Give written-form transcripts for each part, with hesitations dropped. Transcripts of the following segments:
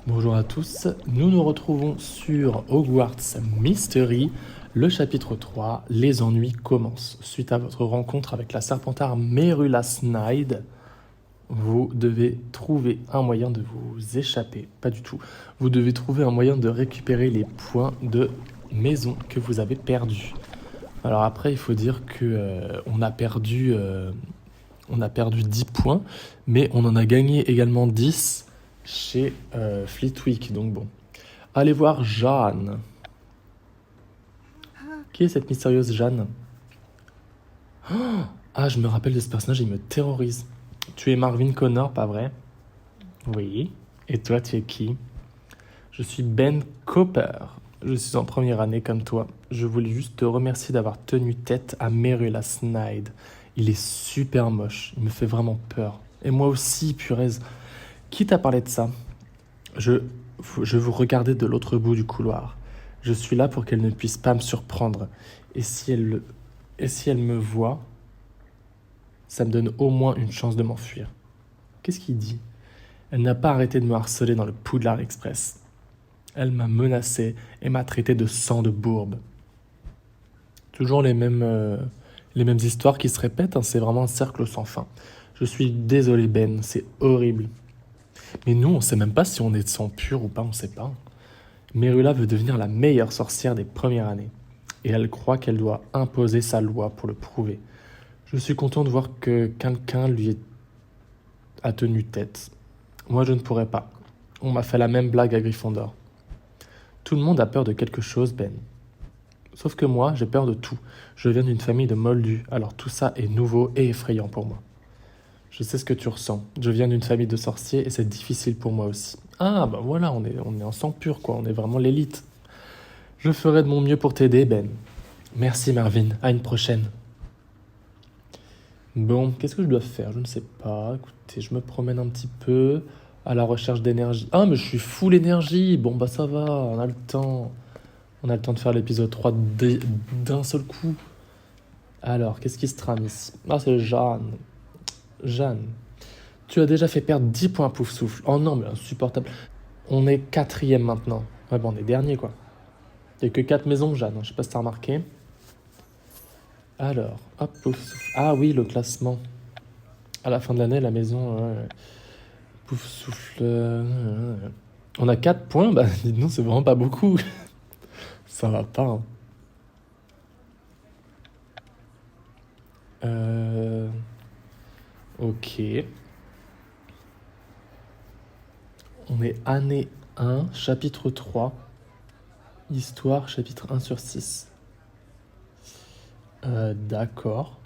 Bonjour à tous, nous nous retrouvons sur Hogwarts Mystery, le chapitre 3, les ennuis commencent. Suite à votre rencontre avec la Serpentard Merula Snyde, vous devez trouver un moyen de vous échapper, pas du tout. Vous devez trouver un moyen de récupérer les points de maison que vous avez perdus. Alors après, il faut dire que on a perdu 10 points, mais on en a gagné également 10 chez Fleetwick. Donc bon. Allez voir Jeanne. Qui est cette mystérieuse Jeanne? Ah, je me rappelle de ce personnage, il me terrorise. Tu es Marvin Connor, pas vrai? Oui. Et toi, tu es qui? Je suis Ben Cooper. Je suis en première année comme toi. Je voulais juste te remercier d'avoir tenu tête à Merula Snyde. Il est super moche. Il me fait vraiment peur. Et moi aussi, punaise. Qui t'a parlé de ça? Je vous regardais de l'autre bout du couloir. Je suis là pour qu'elle ne puisse pas me surprendre. Et si elle me voit, ça me donne au moins une chance de m'enfuir. Qu'est-ce qu'il dit? Elle n'a pas arrêté de me harceler dans le Poudlard Express. Elle m'a menacé et m'a traité de sang de bourbe. Toujours les mêmes histoires qui se répètent, hein, c'est vraiment un cercle sans fin. Je suis désolé Ben, c'est horrible. Mais nous, on sait même pas si on est de sang pur ou pas, on sait pas. Merula veut devenir la meilleure sorcière des premières années. Et elle croit qu'elle doit imposer sa loi pour le prouver. Je suis content de voir que quelqu'un a tenu tête. Moi, je ne pourrais pas. On m'a fait la même blague à Gryffondor. Tout le monde a peur de quelque chose, Ben. Sauf que moi, j'ai peur de tout. Je viens d'une famille de moldus, alors tout ça est nouveau et effrayant pour moi. Je sais ce que tu ressens. Je viens d'une famille de sorciers et c'est difficile pour moi aussi. Ah, bah voilà, on est en sang pur, quoi. On est vraiment l'élite. Je ferai de mon mieux pour t'aider, Ben. Merci, Marvin. À une prochaine. Bon, qu'est-ce que je dois faire? Je ne sais pas. Écoutez, je me promène un petit peu à la recherche d'énergie. Ah, mais je suis full énergie. Bon, bah ça va, on a le temps. On a le temps de faire l'épisode 3 d'un seul coup. Alors, qu'est-ce qui se trame ici? Ah, c'est Jeanne. Jeanne. Tu as déjà fait perdre 10 points à Poufsouffle. Oh non, mais insupportable. On est quatrième maintenant. Ouais, bon, on est dernier, quoi. Il n'y a que 4 maisons, Jeanne. Je sais pas si t'as remarqué. Alors, hop, Poufsouffle. Ah oui, le classement. À la fin de l'année, la maison... Poufsouffle... On a 4 points. Bah, dites-nous, c'est vraiment pas beaucoup. Ça va pas, hein. Ok. On est année 1, chapitre 3. Histoire, chapitre 1 sur 6. D'accord.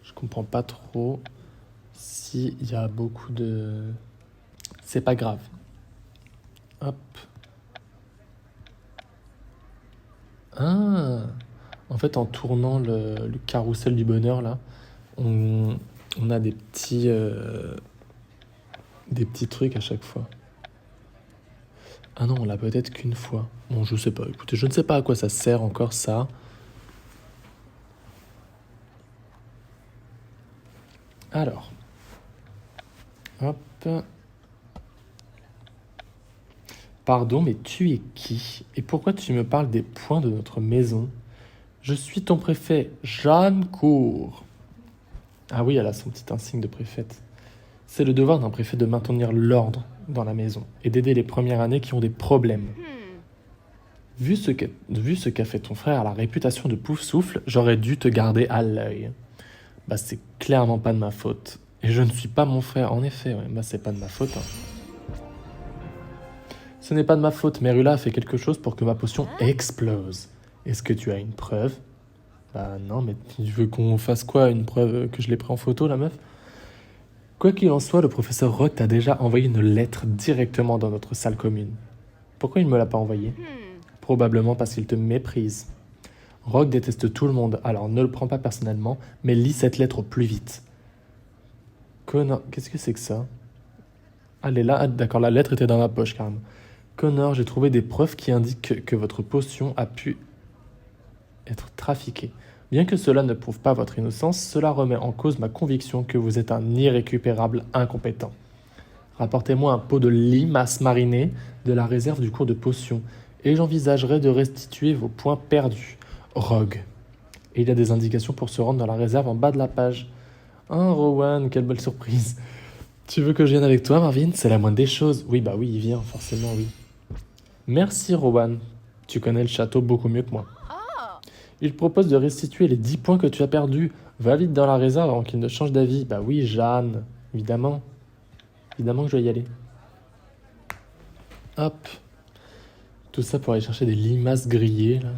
Je comprends pas trop s'il y a beaucoup de... C'est pas grave. Hop. Ah! En fait, en tournant le carrousel du bonheur, là, on a des petits trucs à chaque fois. Ah non, on l'a peut-être qu'une fois. Bon, je sais pas. Écoutez, je ne sais pas à quoi ça sert encore, ça. Alors. Hop. Pardon, mais tu es qui? Et pourquoi tu me parles des points de notre maison? Je suis ton préfet, Jeanne Cour. Ah oui, elle a son petit insigne de préfète. C'est le devoir d'un préfet de maintenir l'ordre dans la maison et d'aider les premières années qui ont des problèmes. Vu ce qu'a fait ton frère à la réputation de Poufsouffle, j'aurais dû te garder à l'œil. Bah, c'est clairement pas de ma faute. Et je ne suis pas mon frère, en effet, ouais. Bah, c'est pas de ma faute, hein. Ce n'est pas de ma faute, Merula a fait quelque chose pour que ma potion explose. Est-ce que tu as une preuve? Bah non, mais tu veux qu'on fasse quoi? Une preuve que je l'ai pris en photo, la meuf? Quoi qu'il en soit, le professeur Rogue t'a déjà envoyé une lettre directement dans notre salle commune. Pourquoi il ne me l'a pas envoyée? Probablement parce qu'il te méprise. Rogue déteste tout le monde, alors ne le prends pas personnellement, mais lis cette lettre au plus vite. Connor, qu'est-ce que c'est que ça? Ah, elle est là, ah, d'accord, la lettre était dans ma poche, carrément. Connor, j'ai trouvé des preuves qui indiquent que votre potion a pu être trafiquée. Bien que cela ne prouve pas votre innocence, cela remet en cause ma conviction que vous êtes un irrécupérable incompétent. Rapportez-moi un pot de limaces marinées de la réserve du cours de potions, et j'envisagerai de restituer vos points perdus. Rogue. Et il y a des indications pour se rendre dans la réserve en bas de la page. Ah, Rowan, quelle belle surprise. Tu veux que je vienne avec toi, Marvin? C'est la moindre des choses. Oui, bah oui, il vient, forcément, oui. Merci, Rowan. Tu connais le château beaucoup mieux que moi. Il propose de restituer les 10 points que tu as perdus. Va vite dans la réserve avant qu'il ne change d'avis. Bah oui, Jeanne, évidemment. Évidemment que je vais y aller. Hop. Tout ça pour aller chercher des limaces grillées, là.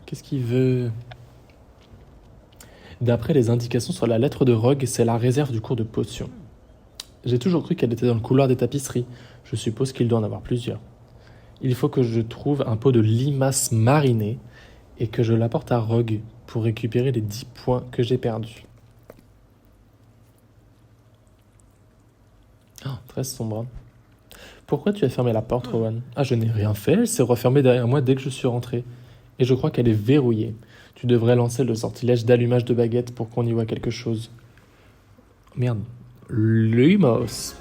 Qu'est-ce qu'il veut? D'après les indications sur la lettre de Rogue, c'est la réserve du cours de potions. J'ai toujours cru qu'elle était dans le couloir des tapisseries. Je suppose qu'il doit en avoir plusieurs. Il faut que je trouve un pot de limaces marinées et que je l'apporte à Rogue pour récupérer les 10 points que j'ai perdus. Oh, très sombre. Pourquoi tu as fermé la porte, Rowan? Ah, je n'ai rien fait, elle s'est refermée derrière moi dès que je suis rentré. Et je crois qu'elle est verrouillée. Tu devrais lancer le sortilège d'allumage de baguette pour qu'on y voit quelque chose. Merde. Lumos.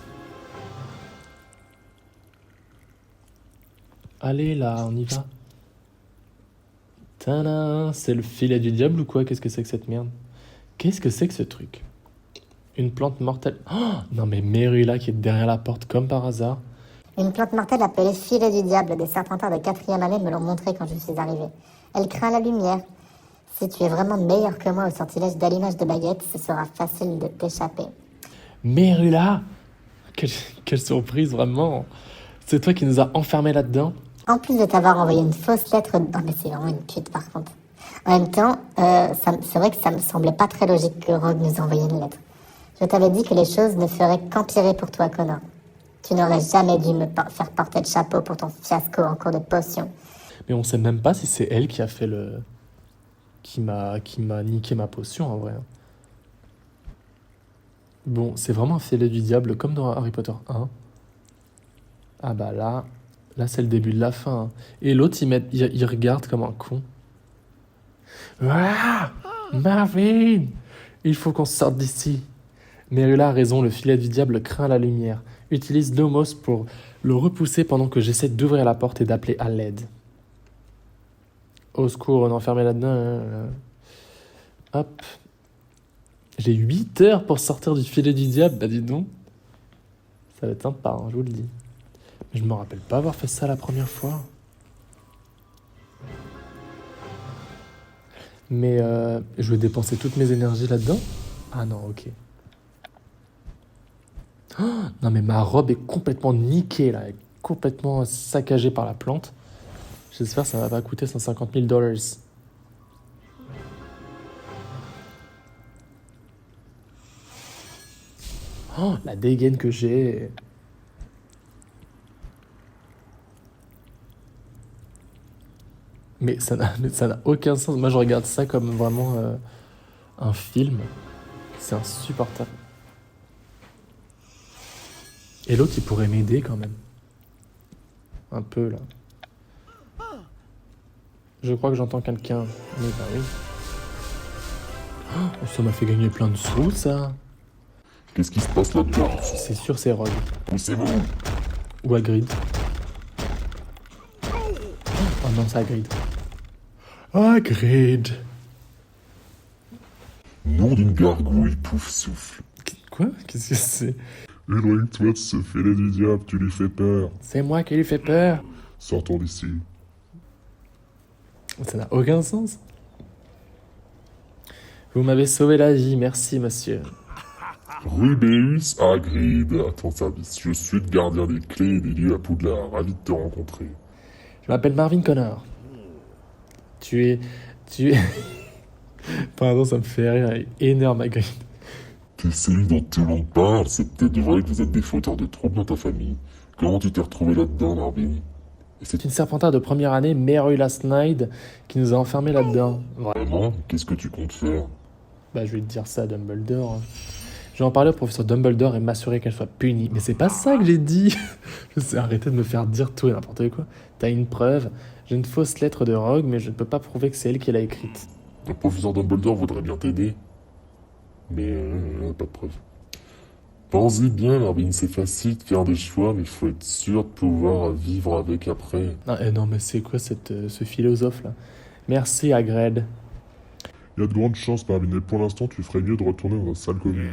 Allez là, on y va. Tada, c'est le filet du diable ou quoi? Qu'est-ce que c'est que cette merde? Qu'est-ce que c'est que ce truc? Une plante mortelle. Oh, non mais Merula qui est derrière la porte comme par hasard. Une plante mortelle appelée filet du diable. Des serpentards de 4e année me l'ont montré quand je suis arrivé. Elle craint la lumière. Si tu es vraiment meilleur que moi au sortilège d'allumage de baguette, ce sera facile de t'échapper. Merula! Quelle surprise, vraiment! C'est toi qui nous as enfermés là-dedans? En plus de t'avoir envoyé une fausse lettre... Non mais c'est vraiment une pute par contre. En même temps, c'est vrai que ça me semblait pas très logique que Rogue nous envoyait une lettre. Je t'avais dit que les choses ne feraient qu'empirer pour toi, Connor. Tu n'aurais jamais dû me faire porter de chapeau pour ton fiasco en cours de potion. Mais on sait même pas si c'est elle qui a fait le... qui m'a niqué ma potion, en vrai. Bon, c'est vraiment un filet du diable, comme dans Harry Potter 1. Ah bah là c'est le début de la fin. Hein. Et l'autre, il regarde comme un con. Ah, Marvin! Il faut qu'on sorte d'ici. Merula a raison, le filet du diable craint la lumière. Utilise Lumos pour le repousser pendant que j'essaie d'ouvrir la porte et d'appeler à l'aide. Au secours, on est enfermé là-dedans. Hop. J'ai 8 heures pour sortir du filet du diable, bah dis donc. Ça va être sympa, hein, je vous le dis. Mais je me rappelle pas avoir fait ça la première fois. Mais je vais dépenser toutes mes énergies là-dedans? Ah non, ok. Oh, non mais ma robe est complètement niquée là, elle est complètement saccagée par la plante. J'espère que ça va pas coûter 150 000 $. Oh, la dégaine que j'ai. Mais ça n'a aucun sens. Moi, je regarde ça comme vraiment un film. C'est insupportable. Et l'autre, il pourrait m'aider quand même. Un peu, là. Je crois que j'entends quelqu'un. Mais bah oui. Oh, ça m'a fait gagner plein de sous, ça. Qu'est-ce qui se passe là-dedans? C'est sûr, c'est Rogue. Poussez-vous! Ou Hagrid. Oh non, c'est Hagrid. Hagrid! Nom d'une gargouille, pouf souffle. Quoi? Qu'est-ce que c'est? Éloigne-toi de ce filet du diable, tu lui fais peur. C'est moi qui lui fais peur. Sortons d'ici. Ça n'a aucun sens. Vous m'avez sauvé la vie, merci monsieur. Rubeus Hagrid, à ton service. Je suis le gardien des clés et des lieux à Poudlard. Ravi de te rencontrer. Je m'appelle Marvin Connor. Tu es... Pardon, ça me fait rire. Énorme, Hagrid. T'es celui dont tout le monde parle. C'est peut-être vrai que vous êtes des fauteurs de troubles dans ta famille. Comment tu t'es retrouvé là-dedans, Marvin? C'est une serpentard de première année, Merula Snide, qui nous a enfermés là-dedans. Vraiment? Qu'est-ce que tu comptes faire? Bah, je vais te dire ça à Dumbledore. Hein. Je vais en parler au professeur Dumbledore et m'assurer qu'elle soit punie. Mais c'est pas ça que j'ai dit. Je sais, arrêtez de me faire dire tout et n'importe quoi. T'as une preuve. J'ai une fausse lettre de Rogue, mais je ne peux pas prouver que c'est elle qui l'a écrite. Le professeur Dumbledore voudrait bien t'aider. Mais pas de preuve. Pense-y bien, Marvin, c'est facile de faire des choix, mais il faut être sûr de pouvoir vivre avec après. Non, mais c'est quoi ce philosophe-là? Merci, Hagrid. Il y a de grandes chances, Marvin, et pour l'instant, tu ferais mieux de retourner dans la salle commune.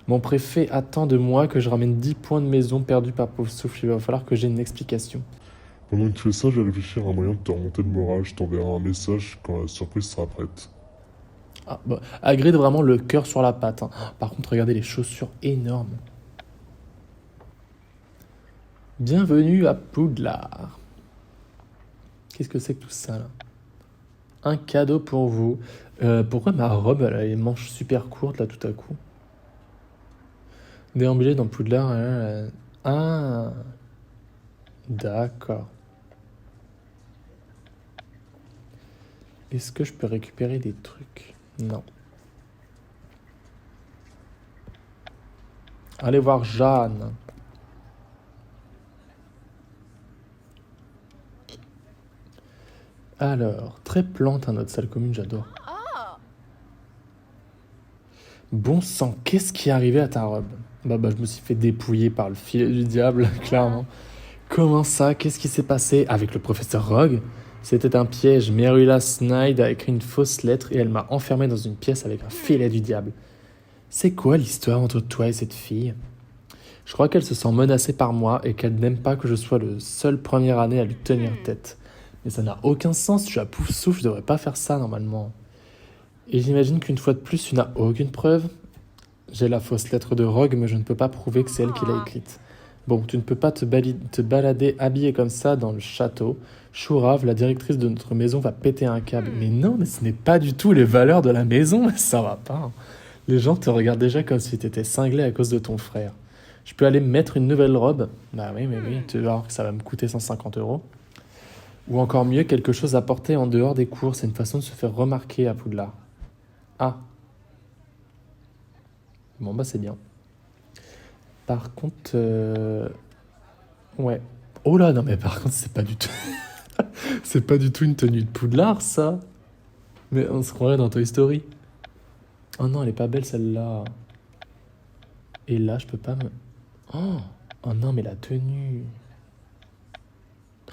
Mon préfet attend de moi que je ramène 10 points de maison perdus par Poufsouffle. Il va falloir que j'ai une explication. Pendant que tu fais ça, je vais réfléchir à un moyen de te remonter le moral. Je t'enverrai un message quand la surprise sera prête. Ah, bah, Hagrid, vraiment le cœur sur la patte, hein. Par contre, regardez les chaussures énormes. Bienvenue à Poudlard. Qu'est-ce que c'est que tout ça, là? Un cadeau pour vous. Pourquoi ma robe, elle a les manches super courtes, là, tout à coup? Déambuler dans Poudlard. Ah, d'accord. Est-ce que je peux récupérer des trucs? Non. Allez voir Jeanne. Alors, très plante, hein, notre salle commune, j'adore. Bon sang, qu'est-ce qui est arrivé à ta robe? Bah, je me suis fait dépouiller par le filet du diable, clairement. Comment ça? Qu'est-ce qui s'est passé avec le professeur Rogue? C'était un piège. Merula Snyde a écrit une fausse lettre et elle m'a enfermé dans une pièce avec un filet du diable. C'est quoi l'histoire entre toi et cette fille? Je crois qu'elle se sent menacée par moi et qu'elle n'aime pas que je sois le seul première année à lui tenir tête. Mais ça n'a aucun sens, je suis à Poufsouffle, je devrais pas faire ça normalement. Et j'imagine qu'une fois de plus, tu n'as aucune preuve? J'ai la fausse lettre de Rogue, mais je ne peux pas prouver que c'est elle qui l'a écrite. Bon, tu ne peux pas te balader habillé comme ça dans le château. Chourave, la directrice de notre maison, va péter un câble. Mais non, mais ce n'est pas du tout les valeurs de la maison, ça va pas, hein. Les gens te regardent déjà comme si tu étais cinglé à cause de ton frère. Je peux aller me mettre une nouvelle robe? Bah oui, tu vas voir que ça va me coûter 150 €. Ou encore mieux, quelque chose à porter en dehors des cours. C'est une façon de se faire remarquer à Poudlard. Ah. Bon, bah c'est bien. Par contre... Ouais. Oh là, non mais par contre, c'est pas du tout... c'est pas du tout une tenue de Poudlard, ça. Mais on se croirait dans Toy Story. Oh non, elle est pas belle, celle-là. Et là, je peux pas me... Oh non, mais la tenue...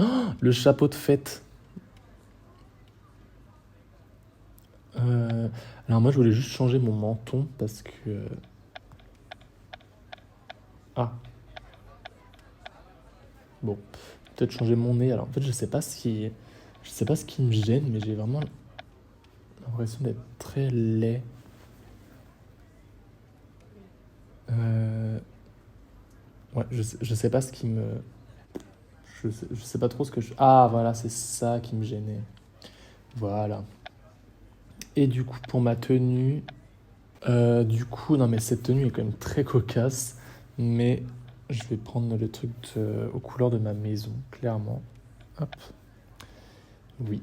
Oh, le chapeau de fête. Alors moi, je voulais juste changer mon menton parce que... Ah. Bon, peut-être changer mon nez. Alors en fait, je sais pas ce qui me gêne, mais j'ai vraiment l'impression d'être très laid. Ouais, je sais pas ce qui me... Je sais pas trop ce que je... Ah, voilà, c'est ça qui me gênait. Voilà. Et du coup, pour ma tenue... non mais cette tenue est quand même très cocasse. Mais je vais prendre le truc aux couleurs de ma maison, clairement. Hop. Oui.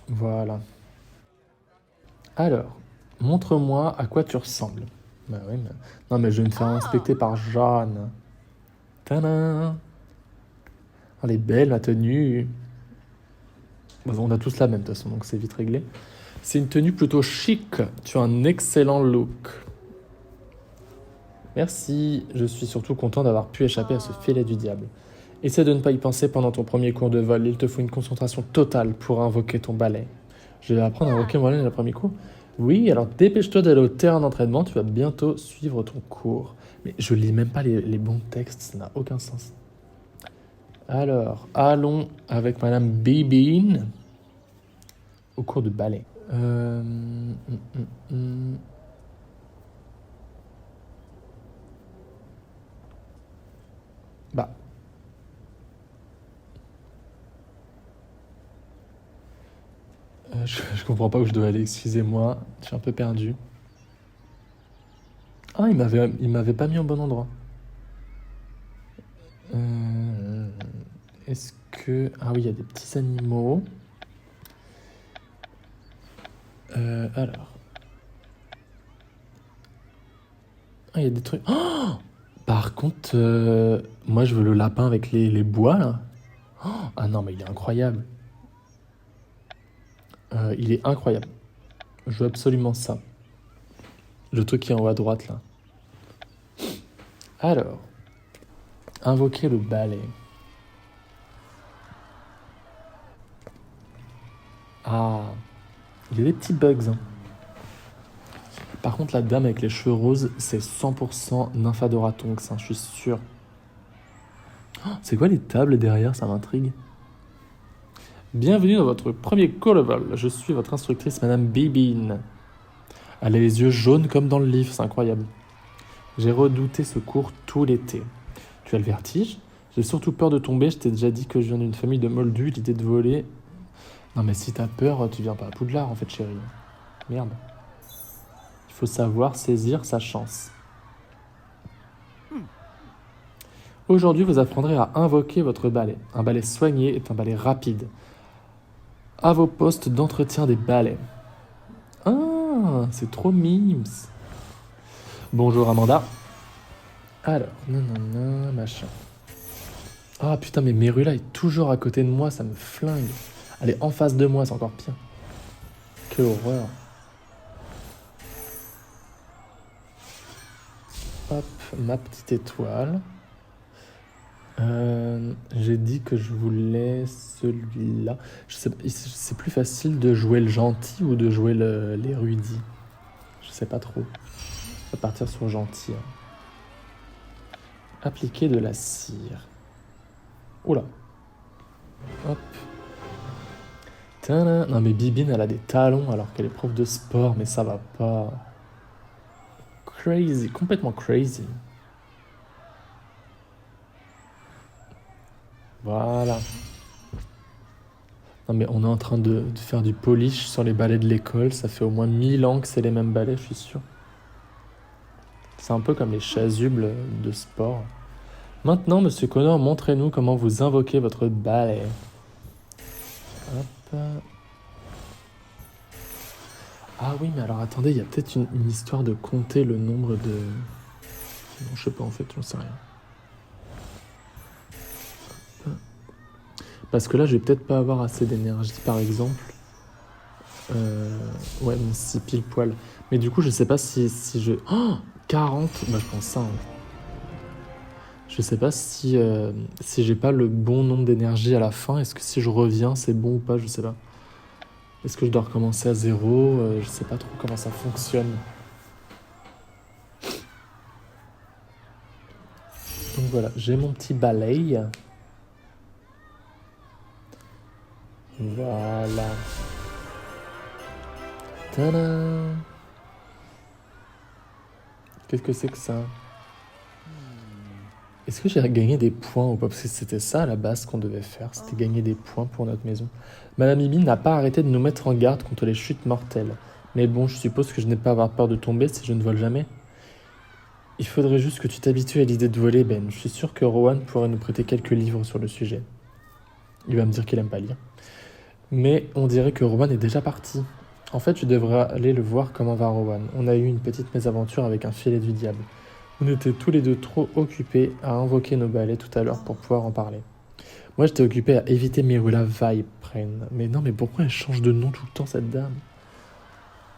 Voilà. Alors, montre-moi à quoi tu ressembles. Bah oui, mais... Non mais je vais me faire inspecter par Jeanne. Tadam! Elle est belle, ma tenue. Bon, on a tous la même de toute façon, donc c'est vite réglé. C'est une tenue plutôt chic. Tu as un excellent look. Merci. Je suis surtout content d'avoir pu échapper à ce filet du diable. Essaie de ne pas y penser pendant ton premier cours de vol. Il te faut une concentration totale pour invoquer ton balai. Je vais apprendre à invoquer mon balai dans le premier cours. Oui, alors dépêche-toi d'aller au terrain d'entraînement. Tu vas bientôt suivre ton cours. Mais je lis même pas les bons textes. Ça n'a aucun sens. Alors, allons avec Madame Bibine au cours de ballet. Bah. Je comprends pas où je dois aller, excusez-moi. Je suis un peu perdu. Ah, il m'avait pas mis au bon endroit. Est-ce que... Ah oui, il y a des petits animaux. Alors. Ah, il y a des trucs... Oh, par contre, moi je veux le lapin avec les bois, là. Oh, ah non, mais il est incroyable. Il est incroyable. Je veux absolument ça. Le truc qui est en haut à droite, là. Alors, invoquer le balai. Ah, il y a des petits bugs. Hein. Par contre, la dame avec les cheveux roses, c'est 100% Nymphadora Tonks, hein, je suis sûr. Oh, c'est quoi les tables derrière, ça m'intrigue. Bienvenue dans votre premier call-level. Je suis votre instructrice, Madame Bibine. Elle a les yeux jaunes comme dans le livre, c'est incroyable. J'ai redouté ce cours tout l'été. Tu as le vertige? J'ai surtout peur de tomber, je t'ai déjà dit que je viens d'une famille de moldus, l'idée de voler... Non mais si t'as peur, tu viens pas à Poudlard en fait, chérie. Merde. Il faut savoir saisir sa chance. Aujourd'hui, vous apprendrez à invoquer votre balai. Un balai soigné est un balai rapide. À vos postes d'entretien des balais. Ah, c'est trop mimes. Bonjour Amanda. Alors, nanana, machin. Ah putain, mais Merula est toujours à côté de moi, ça me flingue. Elle est en face de moi, c'est encore pire. Quelle horreur. Hop, ma petite étoile. J'ai dit que je voulais celui-là. Je sais, c'est plus facile de jouer le gentil ou de jouer l'érudit. Je sais pas trop. On va partir sur gentil. Hein. Appliquer de la cire. Oula. Hop. Tada. Non mais Bibine, elle a des talons alors qu'elle est prof de sport, mais ça va pas. Crazy, complètement crazy. Voilà. Non mais on est en train de faire du polish sur les balais de l'école. Ça fait au moins 1000 ans que c'est les mêmes balais, je suis sûr. C'est un peu comme les chasubles de sport. Maintenant, Monsieur Connor, montrez-nous comment vous invoquez votre balai. Hop. Ah oui, mais alors attendez, il y a peut-être une histoire de compter le nombre de... Non, je sais pas en fait, j'en sais rien. Parce que là, je vais peut-être pas avoir assez d'énergie, par exemple. Ouais, bon, si pile poil. Mais du coup, je sais pas si je... Oh 40. Bah, je pense ça. Hein. Je sais pas si j'ai pas le bon nombre d'énergie à la fin. Est-ce que si je reviens, c'est bon ou pas? Je sais pas. Est-ce que je dois recommencer à zéro? Je sais pas trop comment ça fonctionne. Donc voilà, j'ai mon petit balai. Voilà. Tadam! Qu'est-ce que c'est que ça? Est-ce que j'ai gagné des points ou pas? Parce que c'était ça à la base qu'on devait faire. C'était gagner des points pour notre maison. Madame Ibine n'a pas arrêté de nous mettre en garde contre les chutes mortelles. Mais bon, je suppose que je n'ai pas à avoir peur de tomber si je ne vole jamais. Il faudrait juste que tu t'habitues à l'idée de voler, Ben. Je suis sûr que Rowan pourrait nous prêter quelques livres sur le sujet. Il va me dire qu'il aime pas lire. Mais on dirait que Rowan est déjà parti. En fait, je devrais aller le voir comment va Rowan. On a eu une petite mésaventure avec un filet du diable. On était tous les deux trop occupés à invoquer nos balais tout à l'heure pour pouvoir en parler. Moi, j'étais occupé à éviter Merula Viprine. Mais non, mais pourquoi elle change de nom tout le temps, cette dame?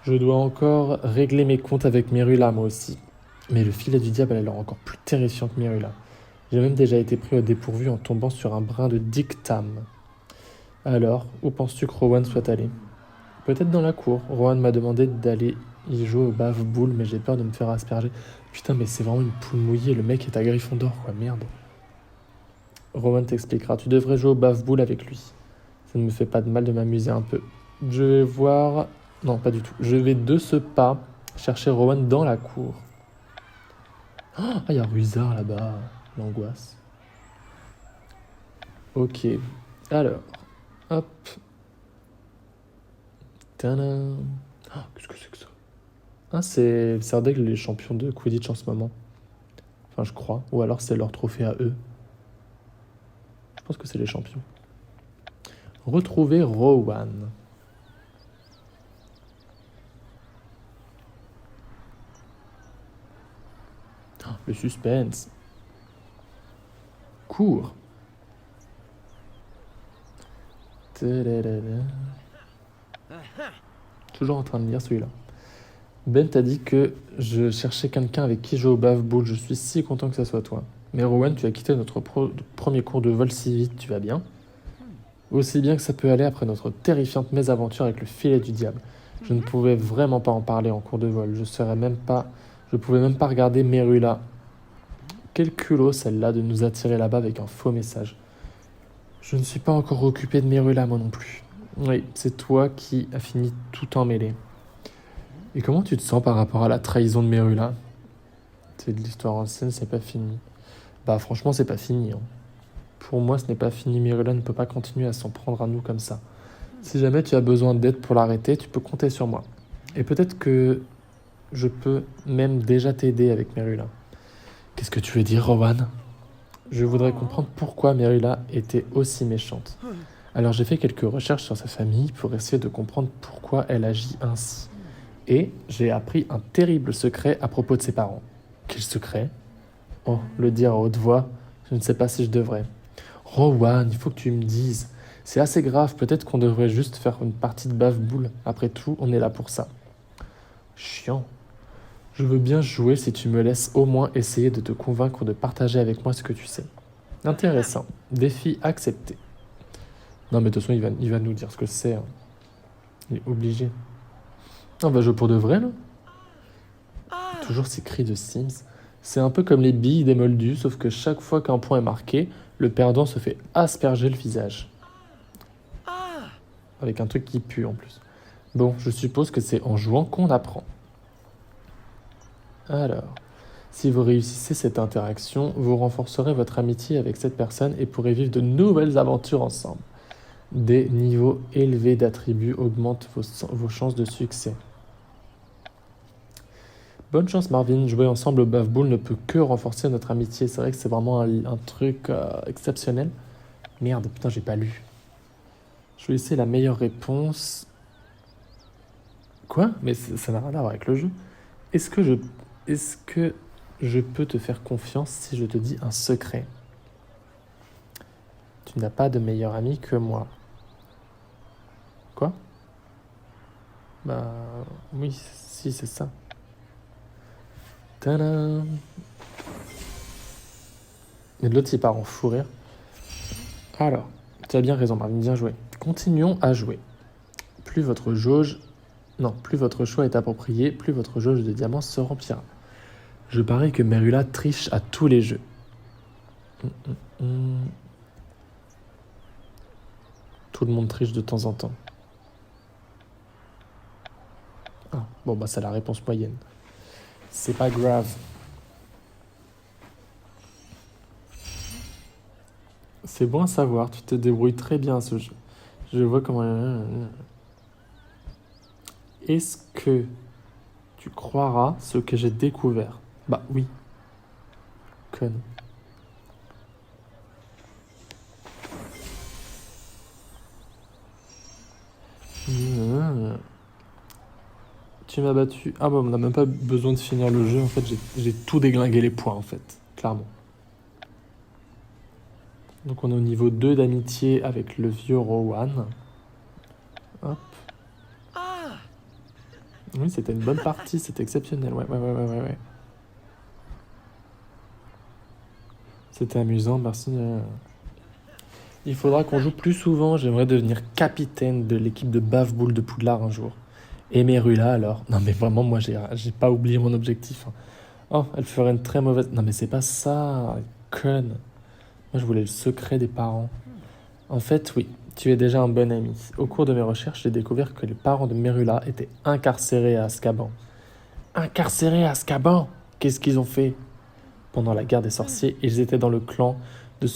Je dois encore régler mes comptes avec Merula, moi aussi. Mais le filet du diable a l'air encore plus terrifiant que Merula. J'ai même déjà été pris au dépourvu en tombant sur un brin de dictame. Alors, où penses-tu que Rowan soit allé? Peut-être dans la cour. Rowan m'a demandé d'aller y jouer au bave-boule, mais j'ai peur de me faire asperger. Putain, mais c'est vraiment une poule mouillée. Le mec est à Gryffondor, quoi. Merde. Rowan t'expliquera. Tu devrais jouer au bave-boule avec lui. Ça ne me fait pas de mal de m'amuser un peu. Je vais voir... Non, pas du tout. Je vais de ce pas chercher Rowan dans la cour. Ah, il y a Ruizard là-bas. L'angoisse. Ok. Alors. Hop. Tadam. Oh, qu'est-ce que c'est que ça? Ah, c'est Serdaigle, les champions de Quidditch en ce moment. Enfin, je crois. Ou alors c'est leur trophée à eux. Je pense que c'est les champions. Retrouver Rowan. Oh, le suspense. Cours. Toujours en train de lire celui-là. Ben t'a dit que je cherchais quelqu'un avec qui jouer au bave-boule. Je suis si content que ça soit toi. Mais Rowan, tu as quitté notre premier cours de vol si vite, tu vas bien? Aussi bien que ça peut aller après notre terrifiante mésaventure avec le filet du diable. Je ne pouvais vraiment pas en parler en cours de vol. Je pouvais même pas regarder Merula. Quel culot celle-là de nous attirer là-bas avec un faux message. Je ne suis pas encore occupé de Merula moi non plus. Oui, c'est toi qui as fini tout emmêlé. Et comment tu te sens par rapport à la trahison de Merula? C'est de l'histoire ancienne, c'est pas fini. Bah franchement, c'est pas fini. Hein. Pour moi, ce n'est pas fini. Merula ne peut pas continuer à s'en prendre à nous comme ça. Si jamais tu as besoin d'aide pour l'arrêter, tu peux compter sur moi. Et peut-être que je peux même déjà t'aider avec Merula. Qu'est-ce que tu veux dire, Rowan? Je voudrais comprendre pourquoi Merula était aussi méchante. Alors j'ai fait quelques recherches sur sa famille pour essayer de comprendre pourquoi elle agit ainsi. Et j'ai appris un terrible secret à propos de ses parents. Quel secret? Oh, le dire à haute voix, je ne sais pas si je devrais. Rowan, il faut que tu me dises. C'est assez grave, peut-être qu'on devrait juste faire une partie de bave-boule. Après tout, on est là pour ça. Chiant. Je veux bien jouer si tu me laisses au moins essayer de te convaincre de partager avec moi ce que tu sais. Intéressant. Défi accepté. Non mais de toute façon, il va nous dire ce que c'est. Hein. Il est obligé. On va jouer pour de vrai, là? Toujours ces cris de Sims. C'est un peu comme les billes des moldus, sauf que chaque fois qu'un point est marqué, le perdant se fait asperger le visage. Avec un truc qui pue en plus. Bon, je suppose que c'est en jouant qu'on apprend. Alors, si vous réussissez cette interaction, vous renforcerez votre amitié avec cette personne et pourrez vivre de nouvelles aventures ensemble. Des niveaux élevés d'attributs augmentent vos chances de succès. Bonne chance Marvin, jouer ensemble au bave-boule ne peut que renforcer notre amitié. C'est vrai que c'est vraiment un truc exceptionnel. Merde, putain, j'ai pas lu. Je vais essayer la meilleure réponse. Quoi? Mais ça n'a rien à voir avec le jeu. Est-ce que je peux te faire confiance si je te dis un secret? Tu n'as pas de meilleur ami que moi. Quoi? Bah oui, si, c'est ça. Tadam! Et l'autre, il part en fou rire. Alors, tu as bien raison, Marvin, bien joué. Continuons à jouer. Plus votre choix est approprié, plus votre jauge de diamants se remplira. Je parie que Merula triche à tous les jeux. Tout le monde triche de temps en temps. Ah, bon, bah c'est la réponse moyenne. C'est pas grave. C'est bon à savoir, tu te débrouilles très bien à ce jeu. Je vois comment... Est-ce que tu croiras ce que j'ai découvert? Bah oui. Conne. Tu m'as battu. Ah bah on n'a même pas besoin de finir le jeu. En fait, j'ai tout déglingué les points, en fait. Clairement. Donc on est au niveau 2 d'amitié avec le vieux Rowan. Hop. Oui, c'était une bonne partie, c'était exceptionnel. Ouais. C'était amusant, merci. Il faudra qu'on joue plus souvent. J'aimerais devenir capitaine de l'équipe de bave-boule de Poudlard un jour. Et Merula alors? Non mais vraiment, moi j'ai pas oublié mon objectif. Hein. Oh, elle ferait une très mauvaise... Non mais c'est pas ça, conne. Moi je voulais le secret des parents. En fait, oui, tu es déjà un bon ami. Au cours de mes recherches, j'ai découvert que les parents de Merula étaient incarcérés à Azkaban. Incarcérés à Azkaban? Qu'est-ce qu'ils ont fait? Pendant la guerre des sorciers, ils étaient dans le clan de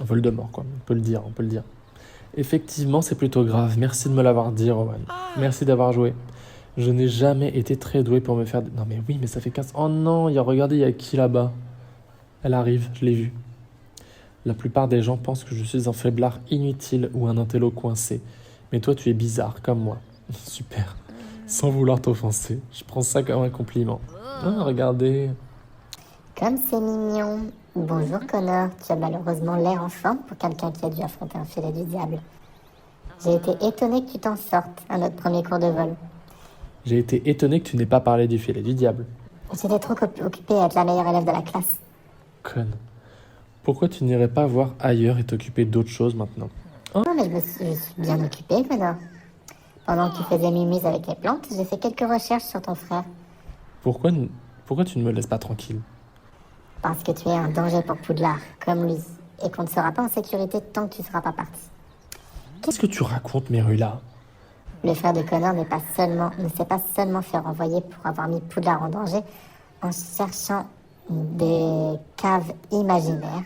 Voldemort, quoi. On peut le dire. Effectivement, c'est plutôt grave. Merci de me l'avoir dit, Rowan. Merci d'avoir joué. Je n'ai jamais été très doué pour me faire... Non mais oui, mais ça fait 15... Oh non, regardez, il y a qui là-bas? Elle arrive, je l'ai vue. La plupart des gens pensent que je suis un faiblard inutile ou un intello coincé. Mais toi, tu es bizarre, comme moi. Super. Sans vouloir t'offenser. Je prends ça comme un compliment. Ah, regardez. Comme c'est mignon. Bonjour Connor, tu as malheureusement l'air en forme pour quelqu'un qui a dû affronter un filet du diable. J'ai été étonné que tu t'en sortes à notre premier cours de vol. J'ai été étonné que tu n'aies pas parlé du filet du diable. J'étais trop occupée à être la meilleure élève de la classe. Conne. Pourquoi tu n'irais pas voir ailleurs et t'occuper d'autres choses maintenant? Non, mais je suis bien occupée, Connor. Pendant que tu faisais mumuse avec les plantes, j'ai fait quelques recherches sur ton frère. Pourquoi tu ne me laisses pas tranquille? Parce que tu es un danger pour Poudlard, comme lui. Et qu'on ne sera pas en sécurité tant que tu ne seras pas parti. Qu'est-ce que tu racontes, Merula? Le frère de Connor ne s'est pas seulement fait renvoyer pour avoir mis Poudlard en danger en cherchant des caves imaginaires.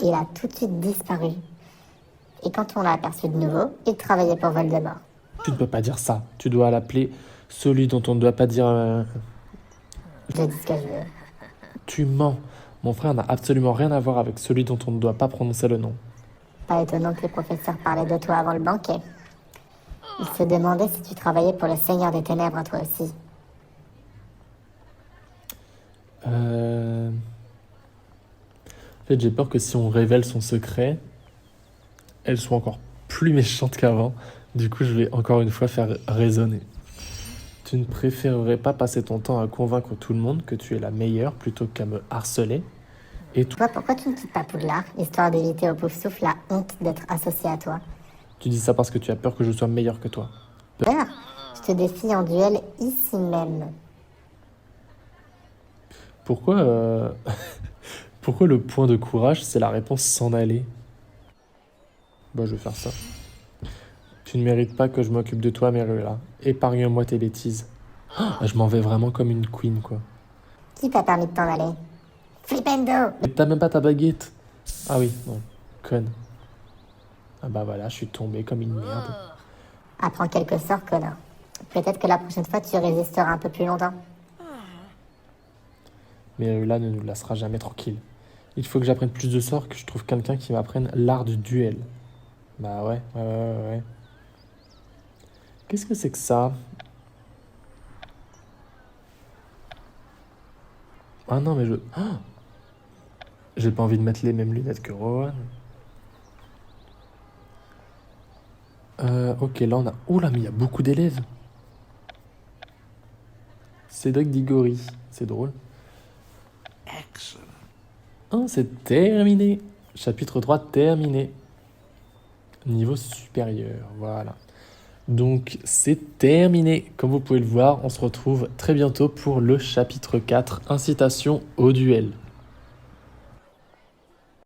Il a tout de suite disparu. Et quand on l'a aperçu de nouveau, il travaillait pour Voldemort. Tu ne peux pas dire ça. Tu dois l'appeler celui dont on ne doit pas dire... Je dis ce que je veux. Tu mens. Mon frère n'a absolument rien à voir avec celui dont on ne doit pas prononcer le nom. Pas étonnant que les professeurs parlaient de toi avant le banquet. Ils se demandaient si tu travaillais pour le Seigneur des Ténèbres, toi aussi. En fait, j'ai peur que si on révèle son secret, elle soit encore plus méchante qu'avant. Du coup, je vais encore une fois faire raisonner. Tu ne préférerais pas passer ton temps à convaincre tout le monde que tu es la meilleure plutôt qu'à me harceler? Et toi, Toi, pourquoi tu ne quittes pas Poudlard, histoire d'éviter au Pouf Souffle la honte d'être associé à toi? tu dis ça parce que tu as peur que je sois meilleure que toi. Peur? Je te défie en duel ici même. Pourquoi, pourquoi le point de courage, c'est la réponse s'en aller? Bah, je vais faire ça. Tu ne mérites pas que je m'occupe de toi, Merula. Épargne-moi tes bêtises. Ah, je m'en vais vraiment comme une queen, quoi. Qui t'a permis de t'en aller? Flipendo! Mais t'as même pas ta baguette. Ah oui, bon, conne. Ah bah voilà, je suis tombé comme une merde. Apprends quelques sorts, Connor. Peut-être que la prochaine fois, tu résisteras un peu plus longtemps. Merula ne nous laissera jamais tranquille. Il faut que j'apprenne plus de sorts, que je trouve quelqu'un qui m'apprenne l'art du duel. Bah ouais. Qu'est-ce que c'est que ça? Ah non, mais j'ai pas envie de mettre les mêmes lunettes que Rowan. Ok, là on a... Oh là, mais il y a beaucoup d'élèves. Cédric Diggory, c'est drôle. Oh, c'est terminé. Chapitre 3 terminé. Niveau supérieur, voilà. Donc c'est terminé. Comme vous pouvez le voir, on se retrouve très bientôt pour le chapitre 4, incitation au duel.